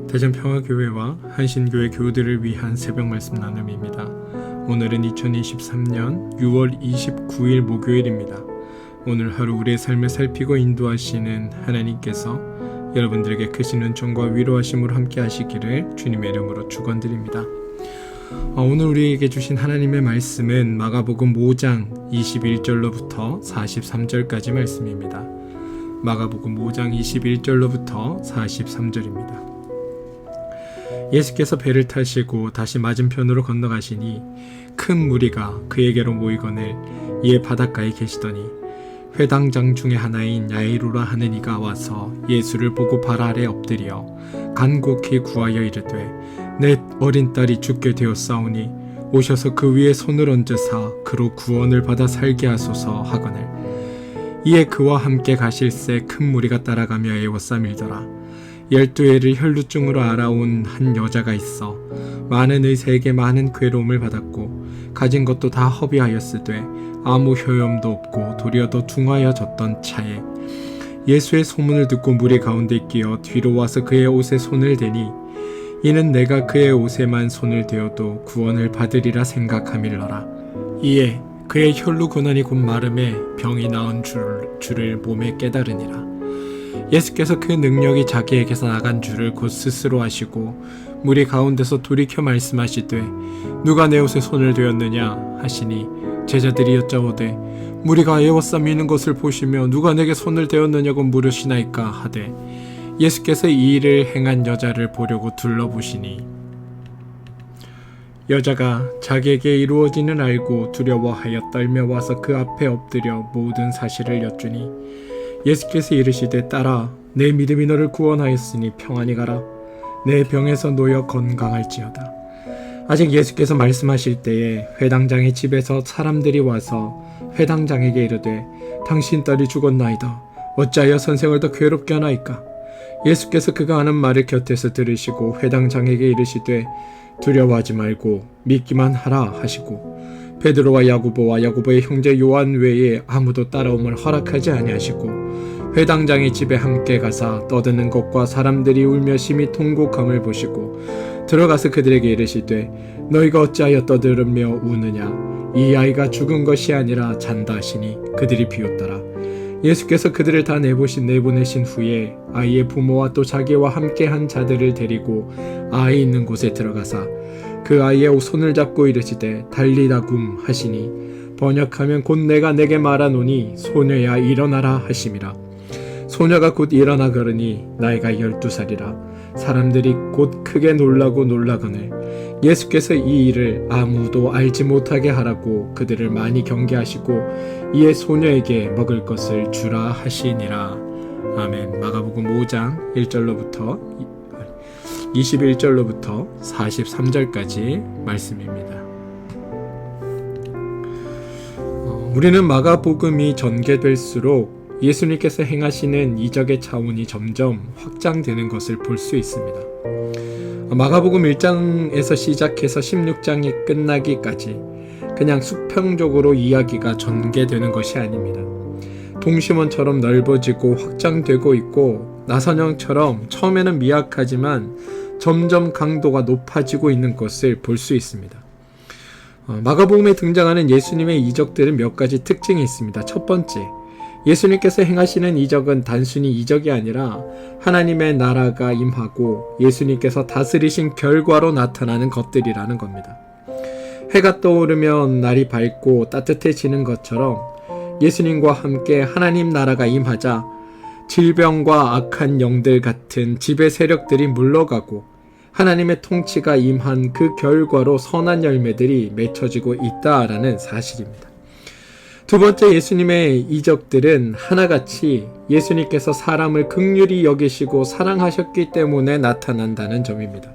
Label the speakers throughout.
Speaker 1: 대전평화교회와 한신교회 교우들을 위한 새벽 말씀 나눔입니다. 오늘은 2023년 6월 29일 목요일입니다. 오늘 하루 우리의 삶을 살피고 인도하시는 하나님께서 여러분들에게 크신 은총과 위로하심으로 함께 하시기를 주님의 이름으로 축원드립니다. 오늘 우리에게 주신 하나님의 말씀은 마가복음 5장 21절로부터 43절까지 말씀입니다. 마가복음 5장 21절로부터 43절입니다. 예수께서 배를 타시고 다시 맞은편으로 건너가시니 큰 무리가 그에게로 모이거늘 이에 바닷가에 계시더니 회당장 중에 하나인 야이로라 하는 이가 와서 예수를 보고 발 아래 엎드려 간곡히 구하여 이르되 내 어린 딸이 죽게 되었사오니 오셔서 그 위에 손을 얹으사 그로 구원을 받아 살게 하소서 하거늘 이에 그와 함께 가실새 큰 무리가 따라가며 애워싸밀더라. 12해를 혈루증으로 알아온 한 여자가 있어 많은 의사에게 많은 괴로움을 받았고 가진 것도 다 허비하였으되 아무 효염도 없고 도리어 더 둥하여졌던 차에 예수의 소문을 듣고 무리 가운데 끼어 뒤로 와서 그의 옷에 손을 대니 이는 내가 그의 옷에만 손을 대어도 구원을 받으리라 생각함일러라. 이에 그의 혈루 근원이 곧 마름에 병이 나은 줄을 몸에 깨달으니라. 예수께서 그 능력이 자기에게서 나간 줄을 곧 스스로 아시고 무리 가운데서 돌이켜 말씀하시되 누가 내 옷에 손을 대었느냐 하시니 제자들이 여짜오되 무리가 애워싸미는 것을 보시며 누가 내게 손을 대었느냐고 물으시나이까 하되 예수께서 이 일을 행한 여자를 보려고 둘러보시니 여자가 자기에게 이루어지는 알고 두려워하여 떨며 와서 그 앞에 엎드려 모든 사실을 여쭈니 예수께서 이르시되 딸아 내 믿음이 너를 구원하였으니 평안히 가라. 내 병에서 놓여 건강할지어다. 아직 예수께서 말씀하실 때에 회당장의 집에서 사람들이 와서 회당장에게 이르되 당신 딸이 죽었나이다. 어찌하여 선생을 더 괴롭게 하나이까. 예수께서 그가 하는 말을 곁에서 들으시고 회당장에게 이르시되 두려워하지 말고 믿기만 하라 하시고 베드로와 야고보와 야고보의 형제 요한 외에 아무도 따라옴을 허락하지 아니하시고 회당장의 집에 함께 가사 떠드는 것과 사람들이 울며 심히 통곡함을 보시고 들어가서 그들에게 이르시되 너희가 어찌하여 떠들으며 우느냐. 이 아이가 죽은 것이 아니라 잔다 하시니 그들이 비웃더라. 예수께서 그들을 다 내보내신 후에 아이의 부모와 또 자기와 함께한 자들을 데리고 아이 있는 곳에 들어가사 그 아이의 손을 잡고 이르시되 달리다굼 하시니 번역하면 곧 내가 내게 말하노니 소녀야 일어나라 하심이라. 소녀가 곧 일어나 걸으니 나이가 12살이라. 사람들이 곧 크게 놀라거늘 예수께서 이 일을 아무도 알지 못하게 하라고 그들을 많이 경계하시고 이에 소녀에게 먹을 것을 주라 하시니라. 아멘. 마가복음 5장 1절로부터 21절로부터 43절까지 말씀입니다. 우리는 마가복음이 전개될수록 예수님께서 행하시는 이적의 차원이 점점 확장되는 것을 볼 수 있습니다. 마가복음 1장에서 시작해서 16장이 끝나기까지 그냥 수평적으로 이야기가 전개되는 것이 아닙니다. 동심원처럼 넓어지고 확장되고 있고 나선형처럼 처음에는 미약하지만 점점 강도가 높아지고 있는 것을 볼 수 있습니다. 마가복음에 등장하는 예수님의 이적들은 몇 가지 특징이 있습니다. 첫 번째, 예수님께서 행하시는 이적은 단순히 이적이 아니라 하나님의 나라가 임하고 예수님께서 다스리신 결과로 나타나는 것들이라는 겁니다. 해가 떠오르면 날이 밝고 따뜻해지는 것처럼 예수님과 함께 하나님 나라가 임하자 질병과 악한 영들 같은 지배 세력들이 물러가고 하나님의 통치가 임한 그 결과로 선한 열매들이 맺혀지고 있다라는 사실입니다. 두 번째, 예수님의 이적들은 하나같이 예수님께서 사람을 긍휼히 여기시고 사랑하셨기 때문에 나타난다는 점입니다.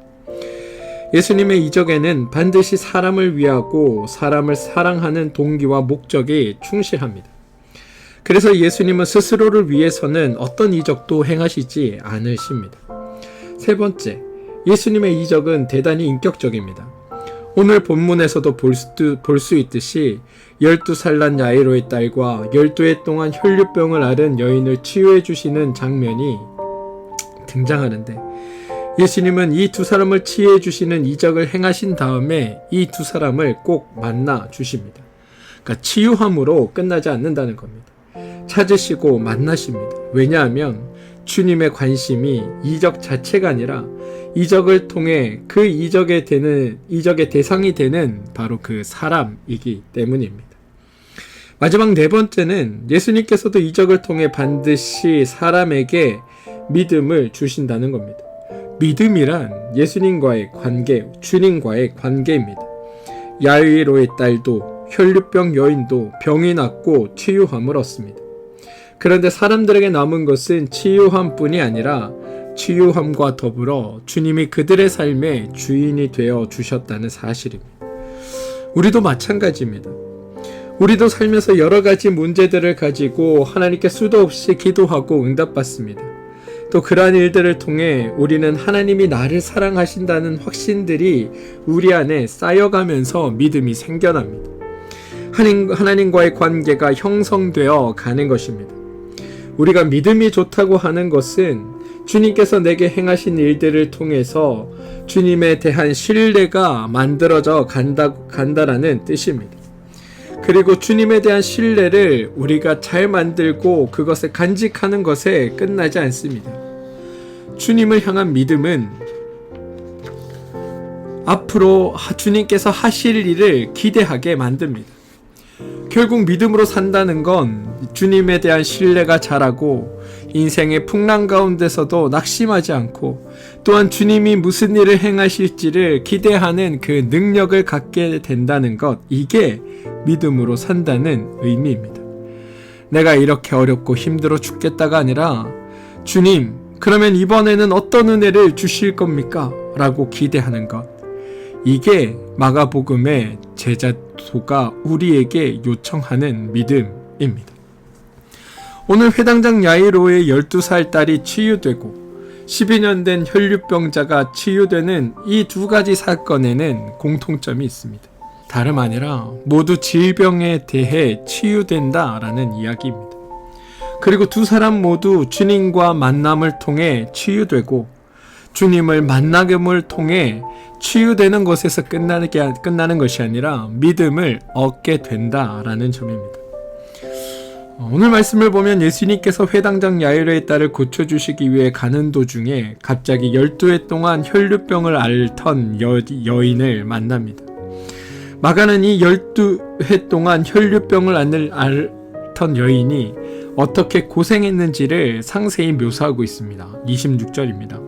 Speaker 1: 예수님의 이적에는 반드시 사람을 위하고 사람을 사랑하는 동기와 목적이 충실합니다. 그래서 예수님은 스스로를 위해서는 어떤 이적도 행하시지 않으십니다. 세 번째, 예수님의 이적은 대단히 인격적입니다. 오늘 본문에서도 볼 수 있듯이 12살 난 야이로의 딸과 12해 동안 혈류병을 앓은 여인을 치유해 주시는 장면이 등장하는데 예수님은 이 두 사람을 치유해 주시는 이적을 행하신 다음에 이 두 사람을 꼭 만나 주십니다. 그러니까 치유함으로 끝나지 않는다는 겁니다. 찾으시고 만나십니다. 왜냐하면 주님의 관심이 이적 자체가 아니라 이적을 통해 그 이적의 대상이 되는 바로 그 사람이기 때문입니다. 마지막 네 번째는 예수님께서도 이적을 통해 반드시 사람에게 믿음을 주신다는 겁니다. 믿음이란 예수님과의 관계, 주님과의 관계입니다. 야이로의 딸도 혈류병 여인도 병이 낫고 치유함을 얻습니다. 그런데 사람들에게 남은 것은 치유함뿐이 아니라 치유함과 더불어 주님이 그들의 삶의 주인이 되어 주셨다는 사실입니다. 우리도 마찬가지입니다. 우리도 살면서 여러 가지 문제들을 가지고 하나님께 수도 없이 기도하고 응답받습니다. 또 그러한 일들을 통해 우리는 하나님이 나를 사랑하신다는 확신들이 우리 안에 쌓여가면서 믿음이 생겨납니다. 하나님과의 관계가 형성되어 가는 것입니다. 우리가 믿음이 좋다고 하는 것은 주님께서 내게 행하신 일들을 통해서 주님에 대한 신뢰가 만들어져 간다라는 뜻입니다. 그리고 주님에 대한 신뢰를 우리가 잘 만들고 그것을 간직하는 것에 끝나지 않습니다. 주님을 향한 믿음은 앞으로 주님께서 하실 일을 기대하게 만듭니다. 결국 믿음으로 산다는 건 주님에 대한 신뢰가 자라고 인생의 풍랑 가운데서도 낙심하지 않고 또한 주님이 무슨 일을 행하실지를 기대하는 그 능력을 갖게 된다는 것, 이게 믿음으로 산다는 의미입니다. 내가 이렇게 어렵고 힘들어 죽겠다가 아니라 주님, 그러면 이번에는 어떤 은혜를 주실 겁니까? 라고 기대하는 것, 이게 마가복음의 제자도가 우리에게 요청하는 믿음입니다. 오늘 회당장 야이로의 12살 딸이 치유되고 12년 된 혈류병자가 치유되는 이 두 가지 사건에는 공통점이 있습니다. 다름 아니라 모두 질병에 대해 치유된다라는 이야기입니다. 그리고 두 사람 모두 주님과 만남을 통해 치유되고 주님을 만남을 통해 치유되는 것에서 끝나는 것이 아니라 믿음을 얻게 된다라는 점입니다. 오늘 말씀을 보면 예수님께서 회당장 야이로의 딸을 고쳐주시기 위해 가는 도중에 갑자기 12해 동안 혈류병을 앓던 여인을 만납니다. 마가는 이 12해 동안 혈류병을 앓던 여인이 어떻게 고생했는지를 상세히 묘사하고 있습니다. 26절입니다.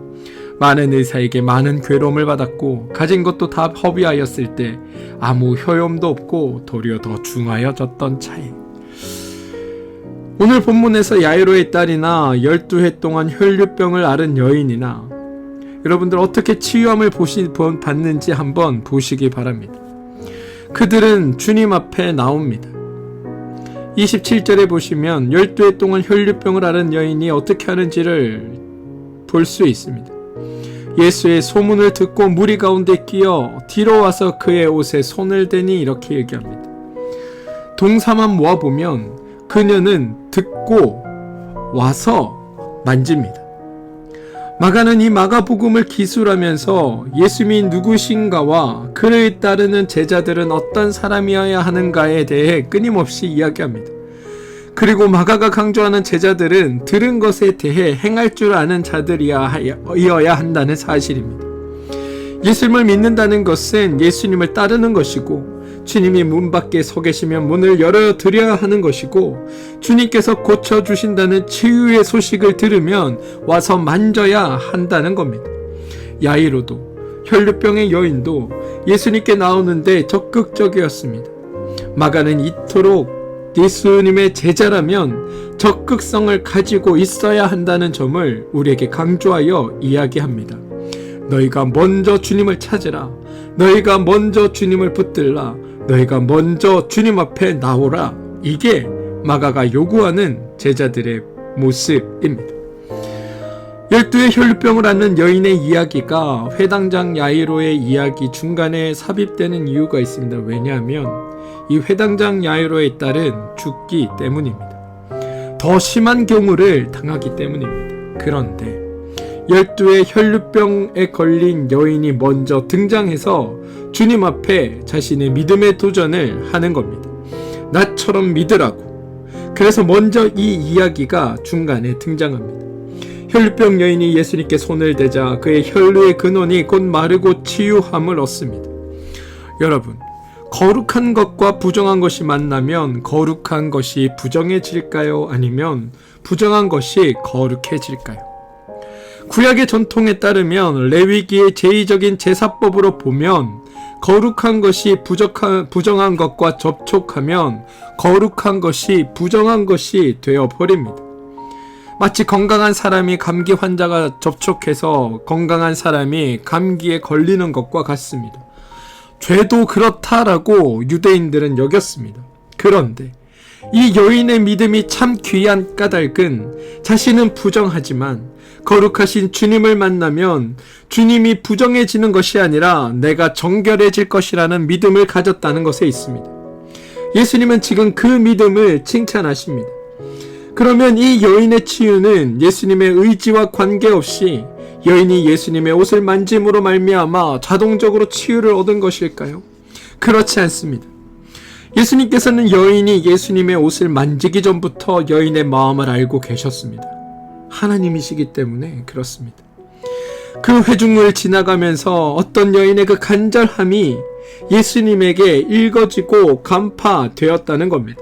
Speaker 1: 많은 의사에게 많은 괴로움을 받았고 가진 것도 다 허비하였을 때 아무 효용도 없고 도리어 더 중하여졌던 차에, 오늘 본문에서 야이로의 딸이나 12해 동안 혈류병을 앓은 여인이나 여러분들 어떻게 치유함을 받는지 한번 보시기 바랍니다. 그들은 주님 앞에 나옵니다. 27절에 보시면 12해 동안 혈류병을 앓은 여인이 어떻게 하는지를 볼 수 있습니다. 예수의 소문을 듣고 무리 가운데 끼어 뒤로 와서 그의 옷에 손을 대니 이렇게 얘기합니다. 동사만 모아보면 그녀는 듣고 와서 만집니다. 마가는 이 마가복음을 기술하면서 예수님이 누구신가와 그를 따르는 제자들은 어떤 사람이어야 하는가에 대해 끊임없이 이야기합니다. 그리고 마가가 강조하는 제자들은 들은 것에 대해 행할 줄 아는 자들이어야 한다는 사실입니다. 예수님을 믿는다는 것은 예수님을 따르는 것이고 주님이 문 밖에 서 계시면 문을 열어드려야 하는 것이고 주님께서 고쳐주신다는 치유의 소식을 들으면 와서 만져야 한다는 겁니다. 야이로도 혈류병의 여인도 예수님께 나오는데 적극적이었습니다. 마가는 이토록 예수님의 제자라면 적극성을 가지고 있어야 한다는 점을 우리에게 강조하여 이야기합니다. 너희가 먼저 주님을 찾으라. 너희가 먼저 주님을 붙들라. 너희가 먼저 주님 앞에 나오라. 이게 마가가 요구하는 제자들의 모습입니다. 12의 혈류병을 앓는 여인의 이야기가 회당장 야이로의 이야기 중간에 삽입되는 이유가 있습니다. 왜냐하면 이 회당장 야이로의 딸은 죽기 때문입니다. 더 심한 경우를 당하기 때문입니다. 그런데 12의 혈루병에 걸린 여인이 먼저 등장해서 주님 앞에 자신의 믿음의 도전을 하는 겁니다. 나처럼 믿으라고. 그래서 먼저 이 이야기가 중간에 등장합니다. 혈루병 여인이 예수님께 손을 대자 그의 혈루의 근원이 곧 마르고 치유함을 얻습니다. 여러분, 거룩한 것과 부정한 것이 만나면 거룩한 것이 부정해질까요? 아니면 부정한 것이 거룩해질까요? 구약의 전통에 따르면 레위기의 제의적인 제사법으로 보면 거룩한 것이 부정한 것과 접촉하면 거룩한 것이 부정한 것이 되어버립니다. 마치 건강한 사람이 감기 환자가 접촉해서 건강한 사람이 감기에 걸리는 것과 같습니다. 죄도 그렇다라고 유대인들은 여겼습니다. 그런데 이 여인의 믿음이 참 귀한 까닭은 자신은 부정하지만 거룩하신 주님을 만나면 주님이 부정해지는 것이 아니라 내가 정결해질 것이라는 믿음을 가졌다는 것에 있습니다. 예수님은 지금 그 믿음을 칭찬하십니다. 그러면 이 여인의 치유는 예수님의 의지와 관계없이 여인이 예수님의 옷을 만짐으로 말미암아 자동적으로 치유를 얻은 것일까요? 그렇지 않습니다. 예수님께서는 여인이 예수님의 옷을 만지기 전부터 여인의 마음을 알고 계셨습니다. 하나님이시기 때문에 그렇습니다. 그 회중을 지나가면서 어떤 여인의 그 간절함이 예수님에게 읽어지고 간파되었다는 겁니다.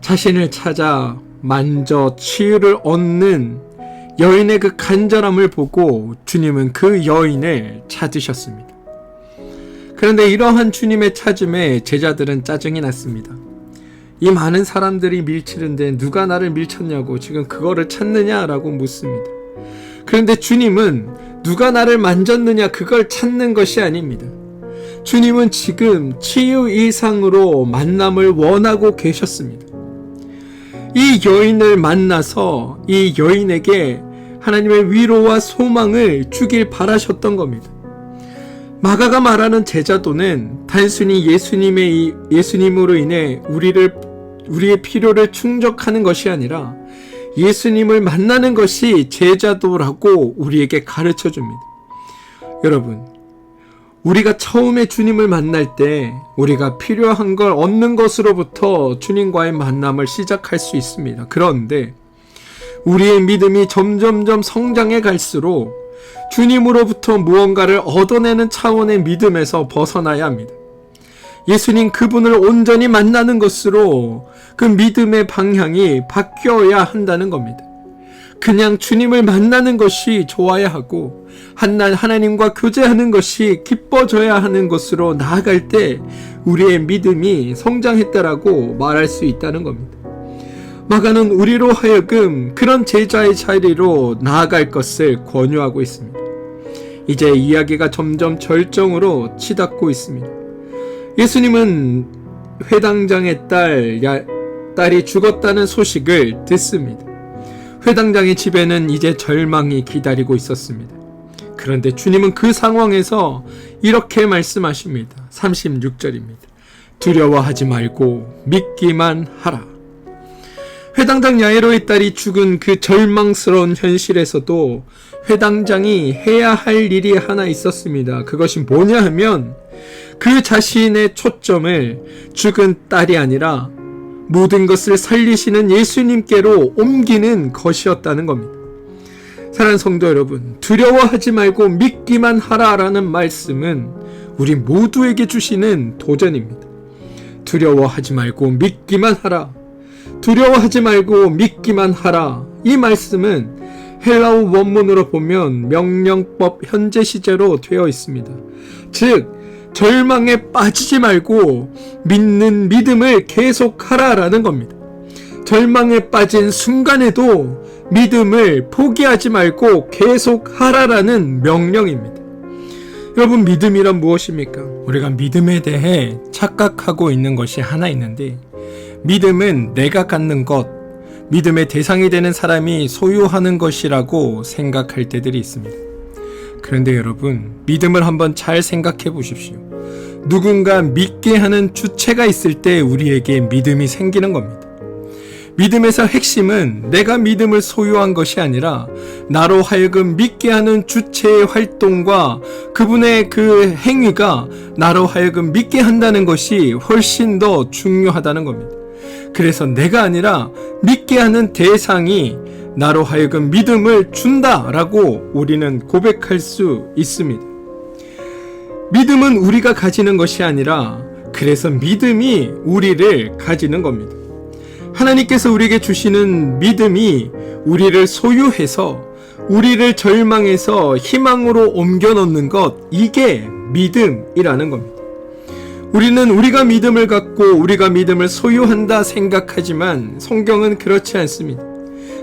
Speaker 1: 자신을 찾아 만져 치유를 얻는 여인의 그 간절함을 보고 주님은 그 여인을 찾으셨습니다. 그런데 이러한 주님의 찾음에 제자들은 짜증이 났습니다. 이 많은 사람들이 밀치는데 누가 나를 밀쳤냐고 지금 그거를 찾느냐라고 묻습니다. 그런데 주님은 누가 나를 만졌느냐 그걸 찾는 것이 아닙니다. 주님은 지금 치유 이상으로 만남을 원하고 계셨습니다. 이 여인을 만나서 이 여인에게 하나님의 위로와 소망을 주길 바라셨던 겁니다. 마가가 말하는 제자도는 단순히 예수님으로 인해 우리의 필요를 충족하는 것이 아니라 예수님을 만나는 것이 제자도라고 우리에게 가르쳐 줍니다. 여러분, 우리가 처음에 주님을 만날 때 우리가 필요한 걸 얻는 것으로부터 주님과의 만남을 시작할 수 있습니다. 그런데 우리의 믿음이 점점점 성장해 갈수록 주님으로부터 무언가를 얻어내는 차원의 믿음에서 벗어나야 합니다. 예수님 그분을 온전히 만나는 것으로 그 믿음의 방향이 바뀌어야 한다는 겁니다. 그냥 주님을 만나는 것이 좋아야 하고 하나님과 교제하는 것이 기뻐져야 하는 것으로 나아갈 때 우리의 믿음이 성장했다라고 말할 수 있다는 겁니다. 마가는 우리로 하여금 그런 제자의 자리로 나아갈 것을 권유하고 있습니다. 이제 이야기가 점점 절정으로 치닫고 있습니다. 예수님은 회당장의 딸이 죽었다는 소식을 듣습니다. 회당장의 집에는 이제 절망이 기다리고 있었습니다. 그런데 주님은 그 상황에서 이렇게 말씀하십니다. 36절입니다. 두려워하지 말고 믿기만 하라. 회당장 야이로의 딸이 죽은 그 절망스러운 현실에서도 회당장이 해야 할 일이 하나 있었습니다. 그것이 뭐냐 하면 그 자신의 초점을 죽은 딸이 아니라 모든 것을 살리시는 예수님께로 옮기는 것이었다는 겁니다. 사랑하는 성도 여러분, 두려워하지 말고 믿기만 하라라는 말씀은 우리 모두에게 주시는 도전입니다. 두려워하지 말고 믿기만 하라. 두려워하지 말고 믿기만 하라. 이 말씀은 헬라어 원문으로 보면 명령법 현재 시제로 되어 있습니다. 즉 절망에 빠지지 말고 믿는 믿음을 계속하라라는 겁니다. 절망에 빠진 순간에도 믿음을 포기하지 말고 계속하라라는 명령입니다. 여러분, 믿음이란 무엇입니까? 우리가 믿음에 대해 착각하고 있는 것이 하나 있는데, 믿음은 내가 갖는 것, 믿음의 대상이 되는 사람이 소유하는 것이라고 생각할 때들이 있습니다. 그런데 여러분, 믿음을 한번 잘 생각해 보십시오. 누군가 믿게 하는 주체가 있을 때 우리에게 믿음이 생기는 겁니다. 믿음에서 핵심은 내가 믿음을 소유한 것이 아니라 나로 하여금 믿게 하는 주체의 활동과 그분의 그 행위가 나로 하여금 믿게 한다는 것이 훨씬 더 중요하다는 겁니다. 그래서 내가 아니라 믿게 하는 대상이 나로 하여금 믿음을 준다라고 우리는 고백할 수 있습니다. 믿음은 우리가 가지는 것이 아니라 그래서 믿음이 우리를 가지는 겁니다. 하나님께서 우리에게 주시는 믿음이 우리를 소유해서 우리를 절망에서 희망으로 옮겨 놓는 것, 이게 믿음이라는 겁니다. 우리는 우리가 믿음을 갖고 우리가 믿음을 소유한다 생각하지만 성경은 그렇지 않습니다.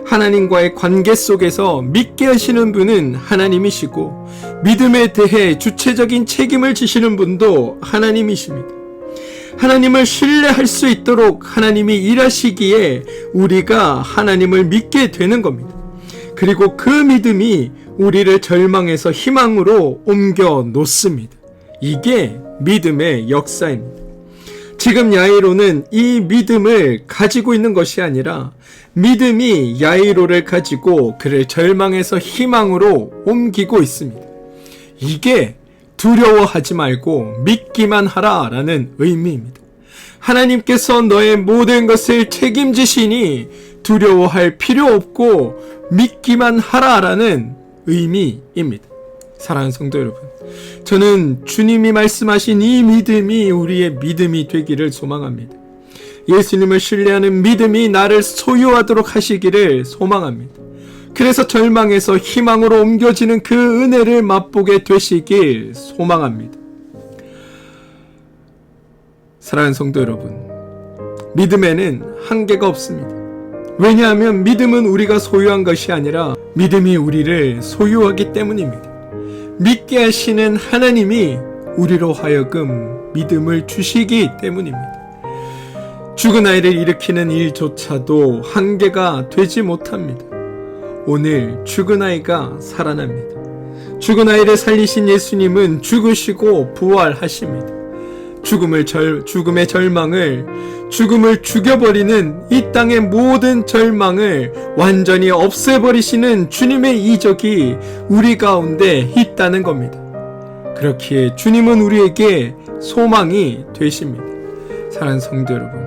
Speaker 1: 하나님과의 관계 속에서 믿게 하시는 분은 하나님이시고 믿음에 대해 주체적인 책임을 지시는 분도 하나님이십니다. 하나님을 신뢰할 수 있도록 하나님이 일하시기에 우리가 하나님을 믿게 되는 겁니다. 그리고 그 믿음이 우리를 절망에서 희망으로 옮겨 놓습니다. 이게 믿음의 역사입니다. 지금 야이로는 이 믿음을 가지고 있는 것이 아니라 믿음이 야이로를 가지고 그를 절망에서 희망으로 옮기고 있습니다. 이게 두려워하지 말고 믿기만 하라라는 의미입니다. 하나님께서 너의 모든 것을 책임지시니 두려워할 필요 없고 믿기만 하라라는 의미입니다. 사랑하는 성도 여러분, 저는 주님이 말씀하신 이 믿음이 우리의 믿음이 되기를 소망합니다. 예수님을 신뢰하는 믿음이 나를 소유하도록 하시기를 소망합니다. 그래서 절망에서 희망으로 옮겨지는 그 은혜를 맛보게 되시길 소망합니다. 사랑하는 성도 여러분, 믿음에는 한계가 없습니다. 왜냐하면 믿음은 우리가 소유한 것이 아니라 믿음이 우리를 소유하기 때문입니다. 믿게 하시는 하나님이 우리로 하여금 믿음을 주시기 때문입니다. 죽은 아이를 일으키는 일조차도 한계가 되지 못합니다. 오늘 죽은 아이가 살아납니다. 죽은 아이를 살리신 예수님은 죽으시고 부활하십니다. 죽음의 절망을, 죽음을 죽여버리는 이 땅의 모든 절망을 완전히 없애버리시는 주님의 이적이 우리 가운데 있다는 겁니다. 그렇기에 주님은 우리에게 소망이 되십니다. 사랑하는 성도 여러분,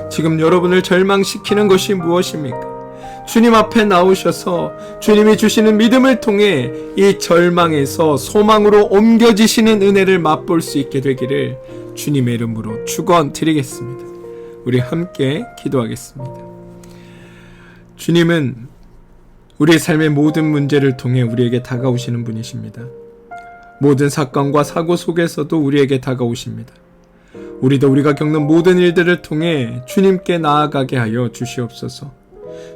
Speaker 1: 지금 여러분을 절망시키는 것이 무엇입니까? 주님 앞에 나오셔서 주님이 주시는 믿음을 통해 이 절망에서 소망으로 옮겨지시는 은혜를 맛볼 수 있게 되기를 주님의 이름으로 축원드리겠습니다. 우리 함께 기도하겠습니다. 주님은 우리의 삶의 모든 문제를 통해 우리에게 다가오시는 분이십니다. 모든 사건과 사고 속에서도 우리에게 다가오십니다. 우리도 우리가 겪는 모든 일들을 통해 주님께 나아가게 하여 주시옵소서.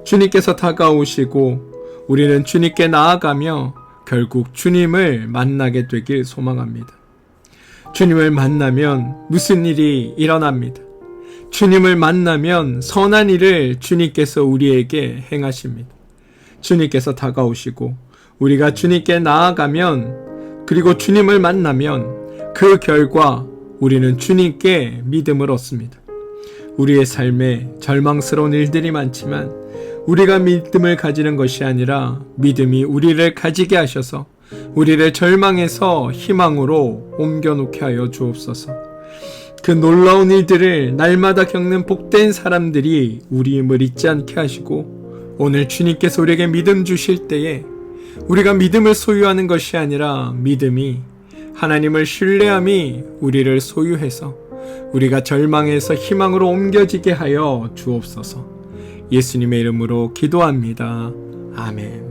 Speaker 1: 주님께서 다가오시고 우리는 주님께 나아가며 결국 주님을 만나게 되길 소망합니다. 주님을 만나면 무슨 일이 일어납니다. 주님을 만나면 선한 일을 주님께서 우리에게 행하십니다. 주님께서 다가오시고 우리가 주님께 나아가면, 그리고 주님을 만나면 그 결과 우리는 주님께 믿음을 얻습니다. 우리의 삶에 절망스러운 일들이 많지만 우리가 믿음을 가지는 것이 아니라 믿음이 우리를 가지게 하셔서 우리를 절망에서 희망으로 옮겨놓게 하여 주옵소서. 그 놀라운 일들을 날마다 겪는 복된 사람들이 우리임을 잊지 않게 하시고, 오늘 주님께서 우리에게 믿음 주실 때에 우리가 믿음을 소유하는 것이 아니라 믿음이 하나님을 신뢰함이 우리를 소유해서 우리가 절망에서 희망으로 옮겨지게 하여 주옵소서. 예수님의 이름으로 기도합니다. 아멘.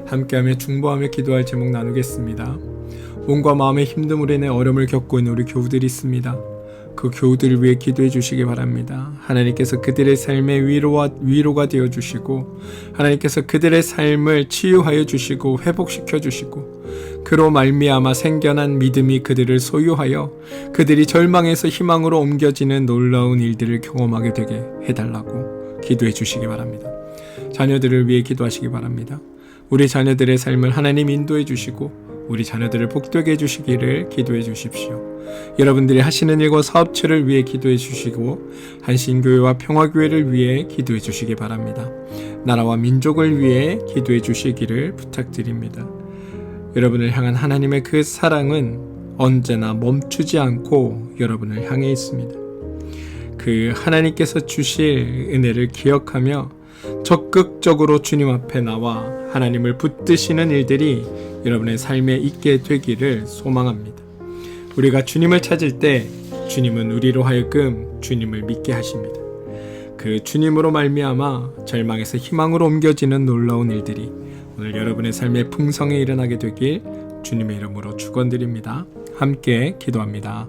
Speaker 1: 함께하며 중보하며 기도할 제목 나누겠습니다. 몸과 마음의 힘듦으로 인해 어려움을 겪고 있는 우리 교우들이 있습니다. 그 교우들을 위해 기도해 주시기 바랍니다. 하나님께서 그들의 삶의 위로가 되어 주시고, 하나님께서 그들의 삶을 치유하여 주시고 회복시켜 주시고, 그로 말미암아 생겨난 믿음이 그들을 소유하여 그들이 절망에서 희망으로 옮겨지는 놀라운 일들을 경험하게 되게 해달라고 기도해 주시기 바랍니다. 자녀들을 위해 기도하시기 바랍니다. 우리 자녀들의 삶을 하나님 인도해 주시고 우리 자녀들을 복되게 해주시기를 기도해 주십시오. 여러분들이 하시는 일과 사업체를 위해 기도해 주시고 한신교회와 평화교회를 위해 기도해 주시기 바랍니다. 나라와 민족을 위해 기도해 주시기를 부탁드립니다. 여러분을 향한 하나님의 그 사랑은 언제나 멈추지 않고 여러분을 향해 있습니다. 그 하나님께서 주실 은혜를 기억하며 적극적으로 주님 앞에 나와 하나님을 붙드시는 일들이 여러분의 삶에 있게 되기를 소망합니다. 우리가 주님을 찾을 때 주님은 우리로 하여금 주님을 믿게 하십니다. 그 주님으로 말미암아 절망에서 희망으로 옮겨지는 놀라운 일들이 오늘 여러분의 삶의 풍성에 일어나게 되길 주님의 이름으로 축원드립니다. 함께 기도합니다.